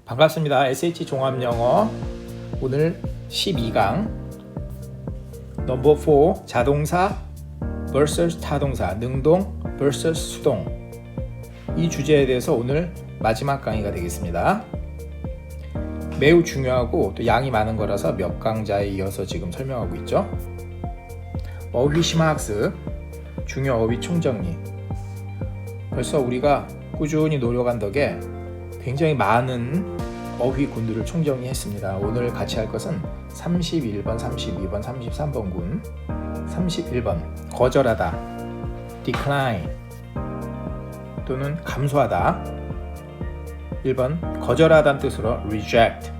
반갑습니다. SH 종합영어 오늘 12강 넘버 4 자동사 vs 타동사 능동 vs 수동 이 주제에 대해서 오늘 마지막 강의가 되겠습니다. 매우 중요하고 또 양이 많은 거라서 몇 강자에 이어서 지금 설명하고 있죠. 어휘 심화학습 중요 어휘 총정리 벌써 우리가 꾸준히 노력한 덕에 굉장히 많은 어휘군들을 총정리했습니다. 오늘 같이 할 것은 31번, 32번, 33번 군 31번 거절하다 decline 또는 감소하다 1번 거절하다는 뜻으로 reject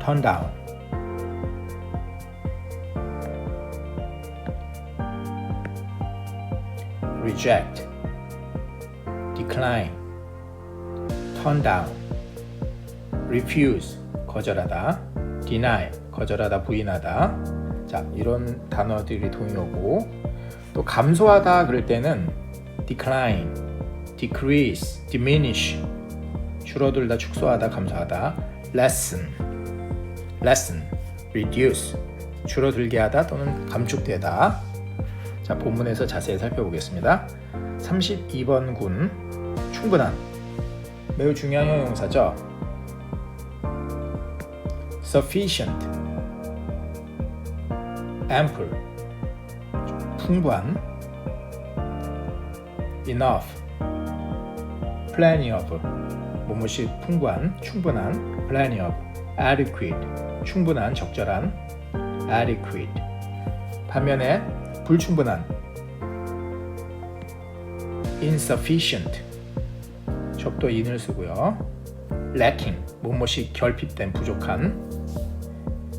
turn down reject decline turn down, refuse, 거절하다, deny, 거절하다, 부인하다. 자, 이런 단어들이 동의어고 또 감소하다 그럴 때는 decline, decrease, diminish, 줄어들다, 축소하다, 감소하다, lessen, reduce, 줄어들게 하다 또는 감축되다. 자, 본문에서 자세히 살펴보겠습니다. 32번 군 충분한 매우 중요한 형용사죠. sufficient, ample, 풍부한, enough, plenty of, 뭐뭐이 풍부한, 충분한, plenty of, adequate, 충분한, 적절한, adequate. 반면에 불충분한, insufficient, 적도 in을 쓰고요. lacking, 뭐뭐이 결핍된, 부족한.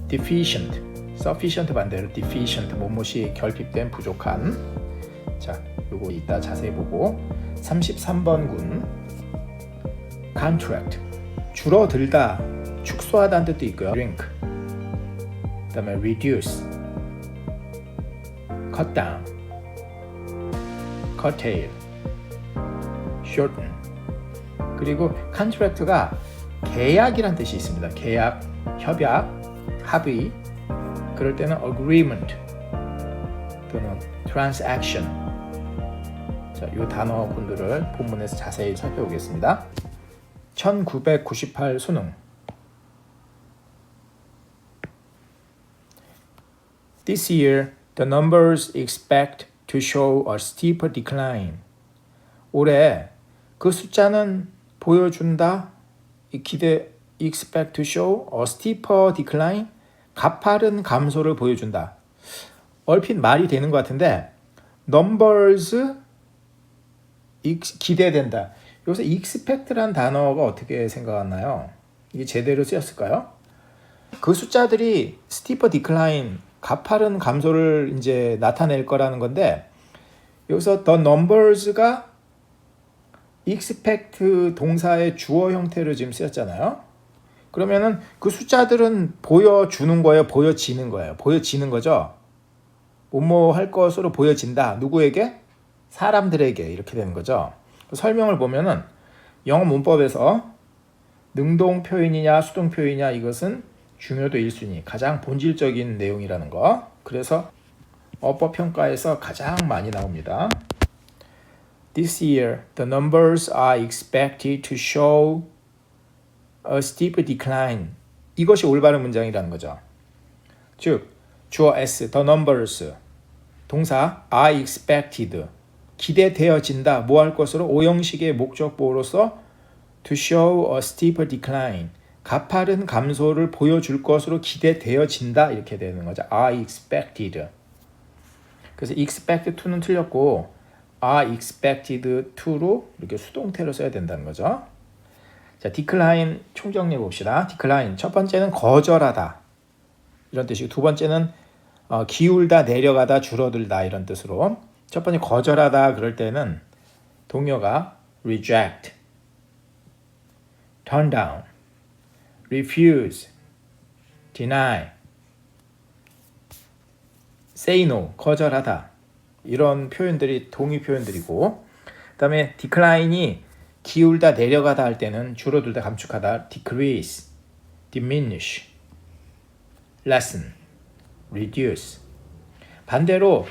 deficient, sufficient 반대로 deficient, 뭐뭐이 결핍된, 부족한. 자, 요거 이따 자세히 보고 33번 군 contract, 줄어들다, 축소하다는 뜻도 있고요. shrink, 그 다음에 reduce, cut down, curtail, shorten. 그리고 contract가 계약이란 뜻이 있습니다. 계약, 협약, 합의. 그럴 때는 agreement 또는 transaction. 자, 이 단어군들을 본문에서 자세히 살펴보겠습니다. 1998 수능. This year, the numbers expect to show a steeper decline. 올해 그 숫자는 보여준다. 이 기대 expect to show a steeper decline. 가파른 감소를 보여준다. 얼핏 말이 되는 것 같은데 numbers 기대된다. 여기서 expect라는 단어가 어떻게 생각하나요? 이게 제대로 쓰였을까요? 그 숫자들이 steeper decline 가파른 감소를 이제 나타낼 거라는 건데 여기서 the numbers가 expect 동사의 주어 형태로 지금 쓰였잖아요. 그러면은 그 숫자들은 보여주는 거예요, 보여지는 거예요. 보여지는 거죠. 뭐뭐 할 것으로 보여진다. 누구에게? 사람들에게 이렇게 되는 거죠. 설명을 보면은 영어 문법에서 능동 표현이냐 수동 표현이냐 이것은 중요도 1순위, 가장 본질적인 내용이라는 거. 그래서 어법 평가에서 가장 많이 나옵니다. This year, the numbers are expected to show a steep decline. 이것이 올바른 문장이라는 거죠. 즉, 주어 S, the numbers, 동사 are expected, 기대되어진다. 뭐 할 것으로? 오형식의 목적보로서 to show a steeper decline, 가파른 감소를 보여줄 것으로 기대되어진다. 이렇게 되는 거죠. are expected. 그래서 expect to는 틀렸고 are expected to로 이렇게 수동태로 써야 된다는 거죠. 자, decline 총정리해 봅시다. decline 첫 번째는 거절하다 이런 뜻이고 두 번째는 기울다, 내려가다, 줄어들다 이런 뜻으로 첫 번째 거절하다 그럴 때는 동요가 reject, turn down, refuse, deny, say no, 거절하다 이런 표현들이 동의 표현들이고 그 다음에 decline이 기울다 내려가다 할 때는 줄어들다 감축하다 decrease, diminish, lessen, reduce. 반대로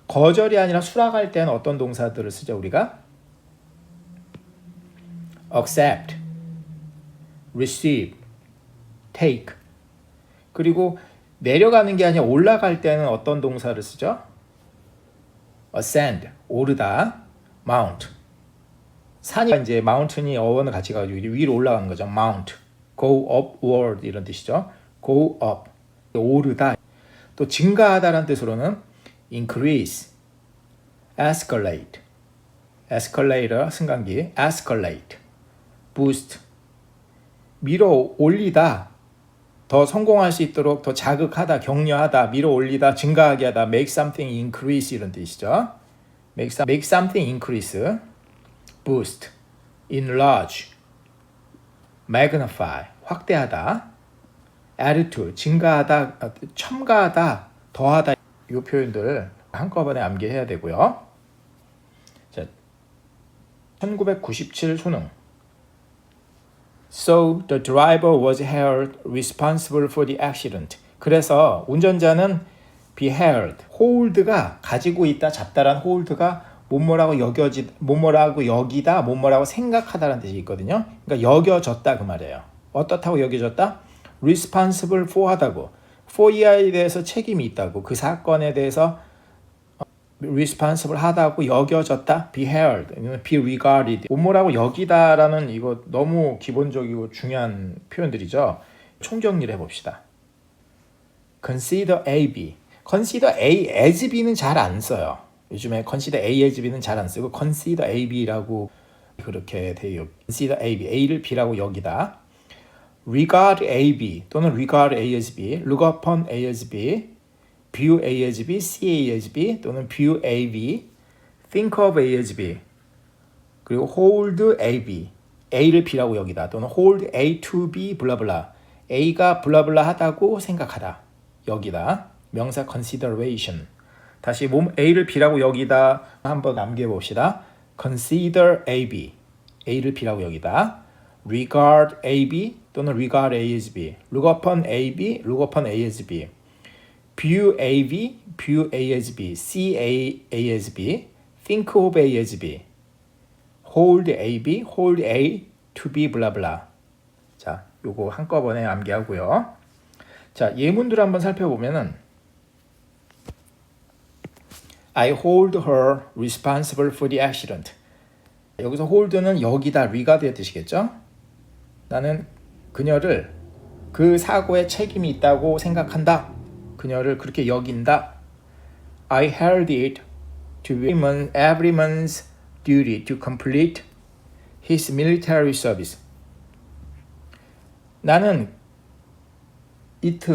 거절이 아니라 수락할 때는 어떤 동사들을 쓰죠 우리가? accept, receive, take. 그리고 내려가는 게 아니라 올라갈 때는 어떤 동사를 쓰죠? ascend, 오르다, mount. 산이 이제 mountain이 어원을 같이 가지고 위로 올라가는 거죠. mount, go upward 이런 뜻이죠. go up, 오르다. 또 증가하다라는 뜻으로는 increase, escalate, escalator 승강기, escalate, boost, 밀어 올리다, 더 성공할 수 있도록 더 자극하다, 격려하다, 밀어 올리다, 증가하게 하다, make something increase 이런 뜻이죠. make something increase, boost, enlarge, magnify, 확대하다, attitude, 증가하다, 첨가하다, 더하다 이 표현들 한꺼번에 암기해야 되고요. 자, 1997 수능. So the driver was held responsible for the accident. 그래서 운전자는 be held, hold가 가지고 있다, 잡다란 hold가 뭐뭐라고 여기다, 뭐뭐라고 생각하다라는 뜻이 있거든요. 그러니까 여겨졌다 그 말이에요. 어떻다고 여겨졌다? responsible for 하다고. for 이에 대해서 책임이 있다고. 그 사건에 대해서 responsible 하다고 여겨졌다. be held, be regarded. 뭐뭐라고 여기다라는 이거 너무 기본적이고 중요한 표현들이죠. 총정리를 해봅시다. consider A, B. consider A as B는 잘 안 써요. 요즘에 consider A as B는 잘 안 쓰고 consider A, B라고 그렇게 돼요. consider A, B. A를 B라고 여기다. regard A, B 또는 regard A as B, look upon A as B, view A as B, see A as B 또는 view A, B, think of A as B 그리고 hold A, B, A를 B라고 여기다 또는 hold A to be 블라블라 A가 블라블라 하다고 생각하다 여기다 명사 consideration 다시 A를 B라고 여기다 한번 남겨봅시다. consider A, B A를 B라고 여기다 regard A, B 또는 regard A as B look upon A, B, look upon A as B view A, B, view A as B see A as B think of A as B hold A, B, hold A to be 블라블라 자, 요거 한꺼번에 암기하고요. 자, 예문들 한번 살펴보면은 I hold her responsible for the accident. 여기서 hold는 여기다, regard의 뜻이겠죠? 나는 그녀를 그 사고에 책임이 있다고 생각한다. 그녀를 그렇게 여긴다. I held it to be every man's duty to complete his military service. 나는 it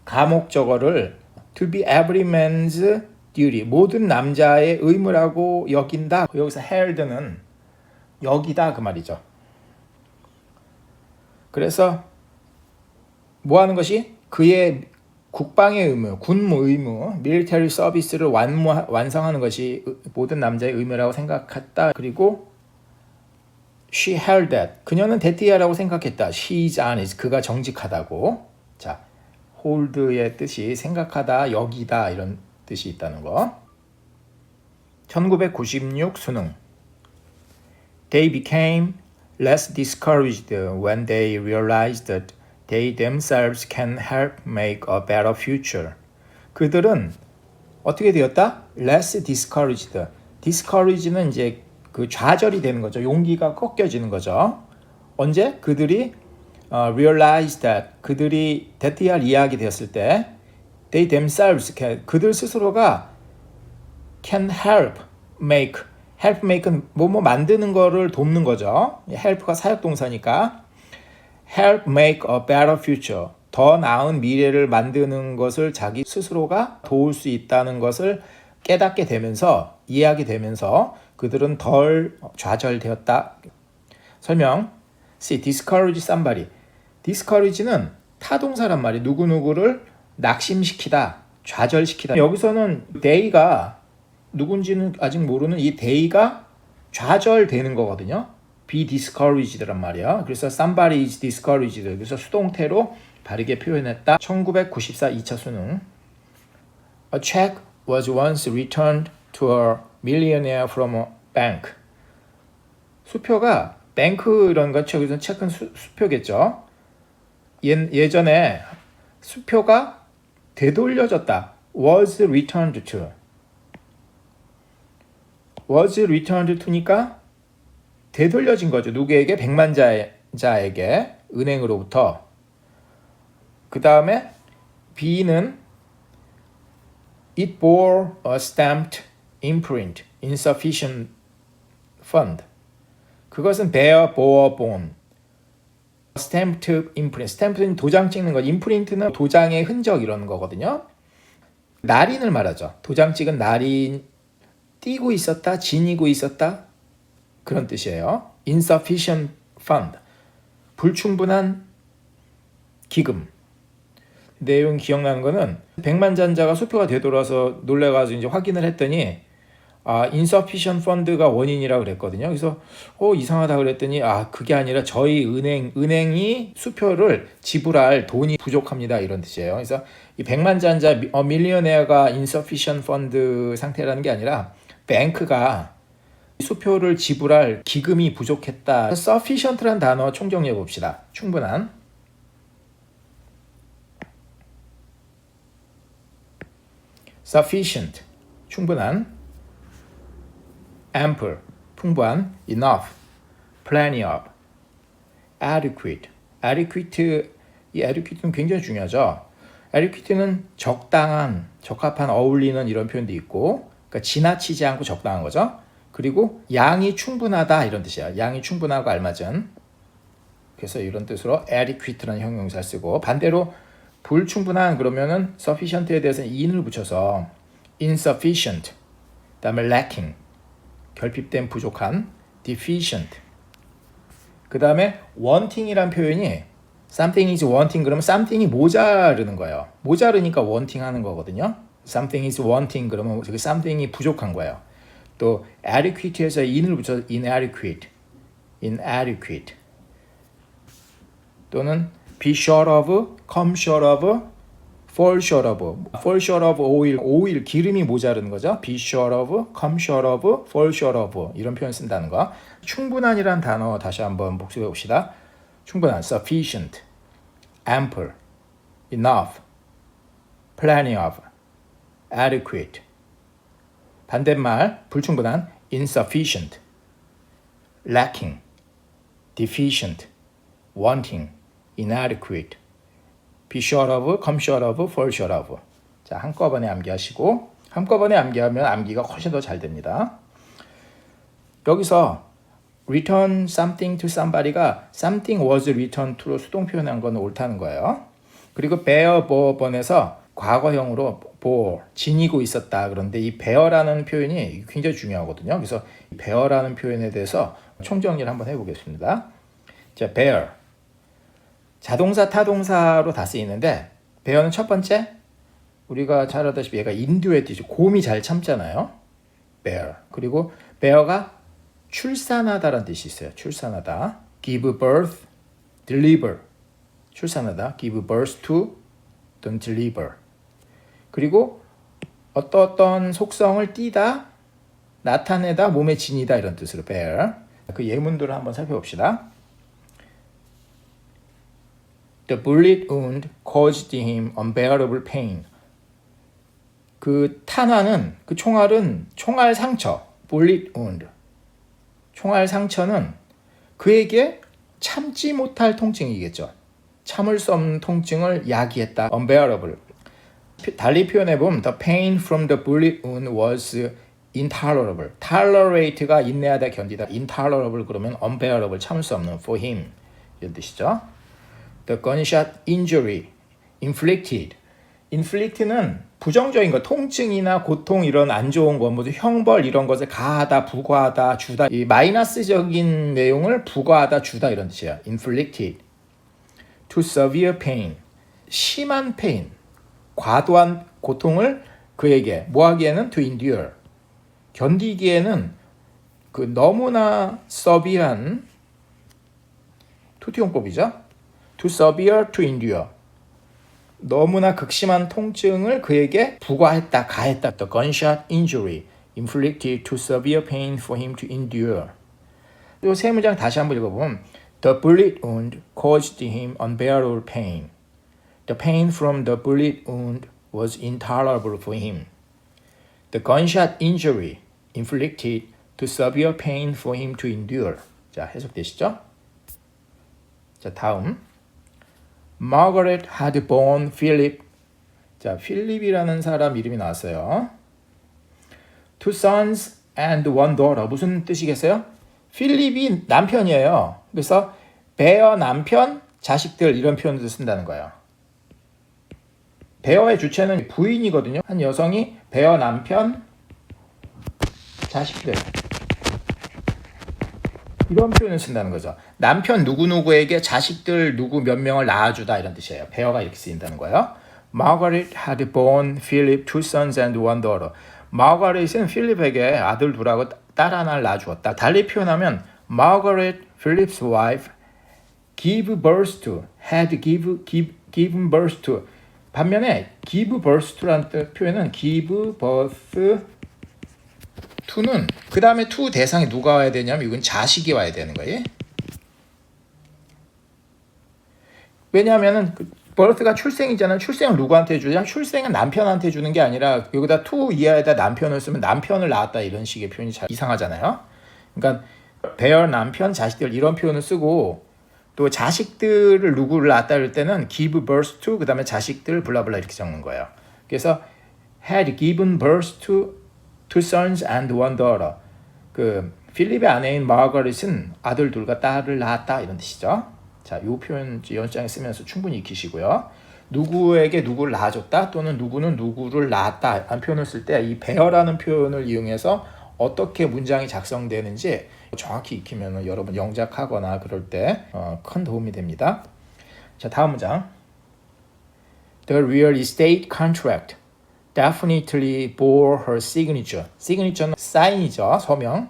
가목적어를 to be every man's duty 모든 남자의 의무라고 여긴다. 여기서 held는 여기다 그 말이죠. 그래서 뭐 하는 것이 그의 국방의 의무, 군무 의무, military service를 완성하는 것이 모든 남자의 의무라고 생각했다. 그리고 she held that 그녀는 대티하라고 생각했다. she is honest 그가 정직하다고. 자, hold의 뜻이 생각하다, 여기다 이런 뜻이 있다는 거. 1996 수능. They became less discouraged when they realized that they themselves can help make a better future. 그들은 어떻게 되었다? less discouraged. discourage는 이제 그 좌절이 되는 거죠. 용기가 꺾여지는 거죠. 언제? 그들이 realized that 그들이 대티할 이해하게 되었을 때 they themselves 그들 스스로가 can help make는 뭐뭐 만드는 거를 돕는 거죠. help가 사역동사니까 help make a better future 더 나은 미래를 만드는 것을 자기 스스로가 도울 수 있다는 것을 깨닫게 되면서 이해하게 되면서 그들은 덜 좌절되었다. 설명. See, discourage somebody. discourage는 타동사란 말이 누구누구를 낙심시키다, 좌절시키다. 여기서는 they가 누군지는 아직 모르는 이 they가 좌절되는 거거든요. be discouraged란 말이야. 그래서 somebody is discouraged. 그래서 수동태로 바르게 표현했다. 1994 2차 수능. A check was once returned to a millionaire from a bank. 수표가 뱅크 이런 거 여기서 체크는 수표겠죠. 예전에 수표가 되돌려졌다. was returned to. was returned to니까 되돌려진 거죠. 누구에게? 백만자에게 은행으로부터. 그 다음에 B는 It bore a stamped imprint, insufficient fund. 그것은 bear, bore, borne. stamped imprint. stamp는 도장 찍는 거. imprint는 도장의 흔적 이런 거거든요. 날인을 말하죠. 도장 찍은 날인 띄고 있었다, 지니고 있었다. 그런 뜻이에요. insufficient fund. 불충분한 기금. 내용 기억나는 거는 백만장자가 수표가 되돌아서 놀래가지고 이제 확인을 했더니 insufficient fund가 원인이라 그랬거든요. 그래서 이상하다 그랬더니 그게 아니라 저희 은행이 수표를 지불할 돈이 부족합니다 이런 뜻이에요. 그래서 이 백만장자 밀리어네어가 insufficient fund 상태라는 게 아니라 뱅크가 수표를 지불할 기금이 부족했다. sufficient라는 단어 총정리해 봅시다. 충분한. sufficient 충분한. ample 풍부한. enough plenty of. adequate 이 adequate는 굉장히 중요하죠. adequate는 적당한, 적합한, 어울리는 이런 표현도 있고, 그러니까 지나치지 않고 적당한 거죠. 그리고 양이 충분하다 이런 뜻이야. 양이 충분하고 알맞은. 그래서 이런 뜻으로 adequate라는 형용사를 쓰고, 반대로 불충분한 그러면은 sufficient에 대해서는 in을 붙여서 insufficient, 그다음에 lacking 결핍된, 부족한, deficient. 그다음에 wanting이란 표현이 something is wanting 그러면 something이 모자르는 거예요. 모자르니까 wanting 하는 거거든요. something is wanting 그러면 그 something이 부족한 거예요. 또 adequate에서 in을 붙여서 inadequate 또는 be short of, come short of, fall short of oil 기름이 모자르는 거죠. be short of, come short of, fall short of 이런 표현 쓴다는 거. 충분한이란 단어 다시 한번 복습해 봅시다. 충분한 sufficient, ample, enough, plenty of, adequate. 반대말 불충분한 insufficient, lacking, deficient, wanting, inadequate, be short of, come short of, fall short of. 자, 한꺼번에 암기하시고, 한꺼번에 암기하면 암기가 훨씬 더 잘 됩니다. 여기서 return something to somebody가 something was returned to로 수동 표현한 건 옳다는 거예요. 그리고 bear, bore, borne에서 과거형으로 bore, 지니고 있었다. 그런데 이 bear라는 표현이 굉장히 중요하거든요. 그래서 bear라는 표현에 대해서 총정리를 한번 해보겠습니다. 자, bear. 자동사, 타동사로 다 쓰이는데 bear는 첫 번째 우리가 잘 알다시피 얘가 인두의 뜻이 곰이 잘 참잖아요. bear. 그리고 bear가 출산하다라는 뜻이 있어요. 출산하다. give birth, deliver. 출산하다. give birth to, 또는 deliver. 그리고 어떤 속성을 띠다, 나타내다, 몸에 지니다 이런 뜻으로 bear. 그 예문들을 한번 살펴봅시다. The bullet wound caused him unbearable pain. 그 탄환은, 그 총알은 총알 상처, bullet wound. 총알 상처는 그에게 참지 못할 통증이겠죠. 참을 수 없는 통증을 야기했다. unbearable. 달리 표현해보면 the pain from the bullet wound was intolerable. tolerate가 인내하다, 견디다. intolerable 그러면 unbearable, 참을 수 없는 for him 이런 뜻이죠. The gunshot injury inflicted. inflict는 부정적인 거, 통증이나 고통 이런 안 좋은 거, 모두 형벌 이런 것을 가하다, 부과하다, 주다. 이 마이너스적인 내용을 부과하다, 주다 이런 뜻이에요. inflicted. To severe pain. 심한 pain. 과도한 고통을 그에게 뭐하기에는 to endure. 견디기에는 그 너무나 severe한 투투용법이죠. to severe, to endure. 너무나 극심한 통증을 그에게 부과했다, 가했다. The gunshot injury inflicted to severe pain for him to endure. 이 세 문장 다시 한번 읽어보면 The bullet wound caused him unbearable pain. The pain from the bullet wound was intolerable for him. The gunshot injury inflicted to severe pain for him to endure. 자, 해석되시죠? 자, 다음. Margaret had borne Philip. 자, 필립이라는 사람 이름이 나왔어요. Two sons and one daughter. 무슨 뜻이겠어요? 필립이 남편이에요. 그래서 베어 남편, 자식들 이런 표현도 쓴다는 거예요. 베어의 주체는 부인이거든요. 한 여성이 베어 남편, 자식들 이런 표현을 쓴다는 거죠. 남편 누구누구에게 자식들 누구 몇 명을 낳아주다 이런 뜻이에요. 베어가 이렇게 쓰인다는 거예요. Margaret had borne Philip two sons and one daughter. 마거릿은 필립에게 아들 둘하고 딸 하나를 낳아주었다. 달리 표현하면 Margaret, Philip's wife, give birth to, had given birth to. 반면에 give birth to라는 표현은 give birth to는 그 다음에 to 대상이 누가 와야 되냐면 이건 자식이 와야 되는 거예요. 왜냐하면은 birth가 출생이잖아요. 출생을 누구한테 주냐? 출생은 남편한테 주는 게 아니라 여기다 to 이하에다 남편을 쓰면 남편을 낳았다 이런 식의 표현이 잘 이상하잖아요. 그러니까 bear 남편, 자식들 이런 표현을 쓰고 또 자식들을 누구를 낳았다 할 때는 give birth to 그 다음에 자식들 블라블라 이렇게 적는 거예요. 그래서 had given birth to two sons and one daughter. 그 필립의 아내인 마거릿은 아들 둘과 딸을 낳았다 이런 뜻이죠. 자, 이 표현 연장에 쓰면서 충분히 익히시고요. 누구에게 누구를 낳아줬다 또는 누구는 누구를 낳았다 라는 표현을 쓸 때 이 bear라는 표현을 이용해서 어떻게 문장이 작성되는지 정확히 익히면 여러분 영작하거나 그럴 때 큰 도움이 됩니다. 자, 다음 문장. The real estate contract definitely bore her signature. signature는 사인이죠. 서명.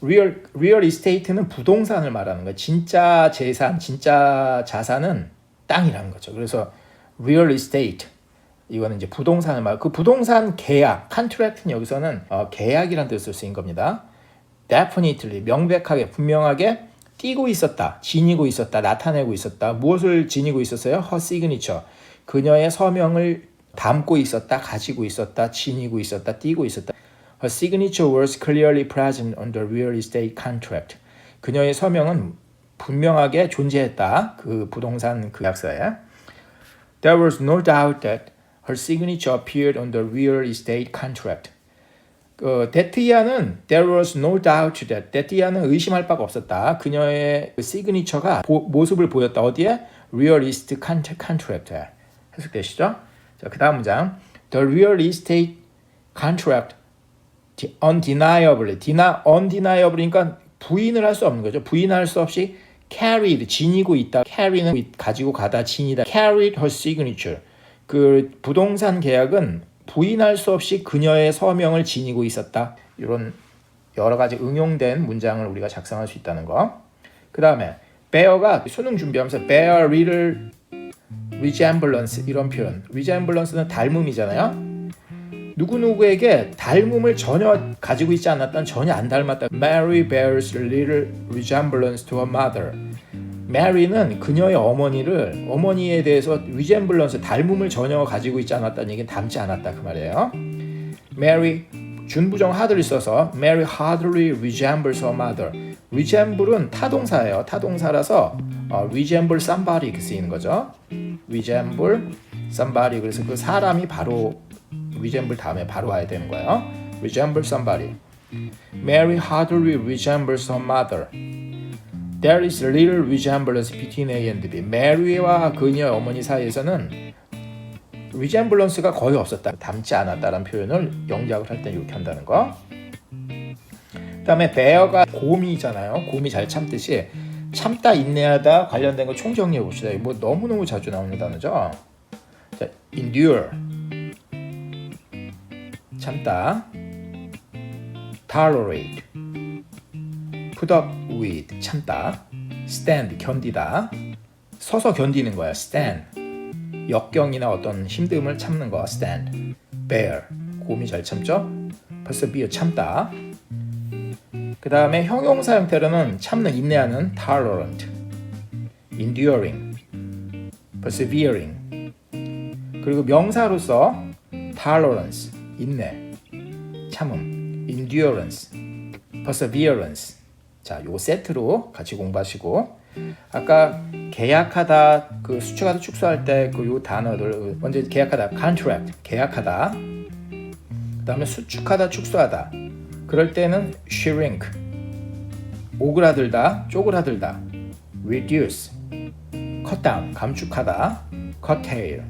real estate는 부동산을 말하는 거예요. 진짜 재산, 진짜 자산은 땅이라는 거죠. 그래서 real estate 이거는 이제 부동산을 말. 그 부동산 계약, contract는 여기서는 계약이라는 뜻으로 쓰인 겁니다. definitely 명백하게 분명하게 띄고 있었다, 지니고 있었다, 나타내고 있었다. 무엇을 지니고 있었어요? her signature. 그녀의 서명을 담고 있었다, 가지고 있었다, 지니고 있었다, 띄고 있었다. Her signature was clearly present on the real estate contract. 그녀의 서명은 분명하게 존재했다. 그 부동산 계약서에. There was no doubt that her signature appeared on the real estate contract. 데티아는 there was no doubt that 데티아는 의심할 바가 없었다. 그녀의 시그니처가 모습을 보였다. 어디에? real estate contract에. 해석되시죠? 자, 그 다음 문장. The real estate contract undeniably. undeniably니까 부인을 할 수 없는 거죠. 부인할 수 없이 carried, 지니고 있다. carry는 가지고 가다, 지니다. carried her signature. 그 부동산 계약은 부인할 수 없이 그녀의 서명을 지니고 있었다. 이런 여러 가지 응용된 문장을 우리가 작성할 수 있다는 거. 그 다음에 bear가 수능 준비하면서 bear little resemblance 이런 표현. resemblance는 닮음이잖아요. 누구누구에게 닮음을 전혀 가지고 있지 않았다, 전혀 안 닮았다. Mary bears little resemblance to her mother. Mary는 그녀의 어머니에 대해서 resemblance, 닮음을 전혀 가지고 있지 않았다는 얘기는 닮지 않았다 그 말이에요. Mary, 준부정 hardly 써서 Mary hardly resembles her mother. resemble은 타동사예요. 타동사라서 resemble somebody 이렇게 쓰이는 거죠. resemble somebody. 그래서 그 사람이 바로 resemble 다음에 바로 와야 되는 거예요. resemble somebody. Mary hardly resembles her mother. There is little resemblance between A and B. Mary와 그녀의 어머니 사이에서는 resemblance가 거의 없었다. 닮지 않았다라는 표현을 영작을 할 때 이렇게 한다는 거. 그 다음에 bear가 곰이잖아요. 곰이 잘 참듯이 참다, 인내하다 관련된 거 총정리해 봅시다. 뭐 너무너무 자주 나오는 단어죠. 자, endure 참다, tolerate put up with 참다, stand 견디다. 서서 견디는 거야. stand. 역경이나 어떤 힘듦을 참는 거. stand. bear. 곰이 잘 참죠? persevere 참다. 그 다음에 형용사 형태로는 참는, 인내하는 tolerant, enduring, persevering. 그리고 명사로서 tolerance, 인내, 참음, endurance, perseverance. 자, 요 세트로 같이 공부하시고, 아까 계약하다, 그 수축하다 축소할 때 그 요 단어들 먼저 계약하다, contract, 계약하다. 그다음에 수축하다 축소하다. 그럴 때는 shrink, 오그라들다, 쪼그라들다. reduce, cut down, 감축하다. curtail,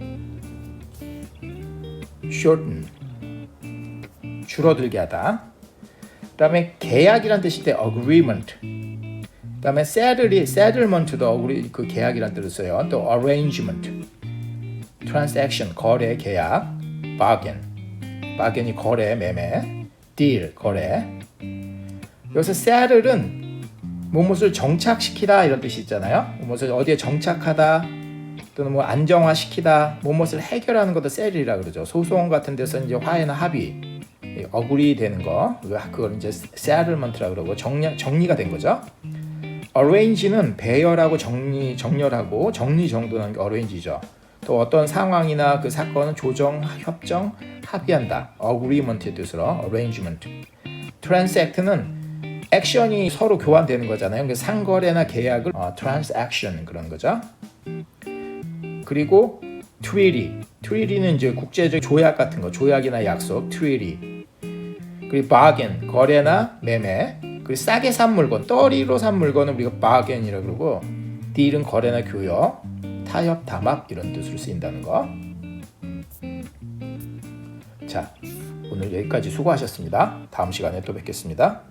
shorten, 줄어들게 하다. 그다음에 계약이란 뜻일 때 agreement. 그다음에 settlement도 그 계약이란 뜻을 써요. 또 arrangement, transaction, 거래, 계약, bargain이 거래, 매매, deal, 거래. 여기서 settle은 무엇을 정착시키다 이런 뜻이 있잖아요. 무엇을 어디에 정착하다 또는 뭐 안정화시키다, 무엇을 해결하는 것도 settle이라 그러죠. 소송 같은 데서 이제 화해나 합의, agree 되는 거, 그걸 이제 settlement라 그러고 정리가 된 거죠. arrange는 배열하고 정렬하고 정리 정돈하는 게 arrange죠. 또 어떤 상황이나 그 사건은 조정, 협정, 합의한다. agreement의 뜻으로 arrangement. transact는 액션이 서로 교환되는 거잖아요. 그러니까 상거래나 계약을 transaction 그런 거죠. 그리고 treaty는 이제 국제적 조약 같은 거, 조약이나 약속, treaty. 그리고 bargain, 거래나 매매. 그리고 싸게 산 물건, 떨이로 산 물건은 우리가 bargain이라고 그러고, deal은 거래나 교역, 타협, 담합 이런 뜻으로 쓰인다는 거. 자, 오늘 여기까지 수고하셨습니다. 다음 시간에 또 뵙겠습니다.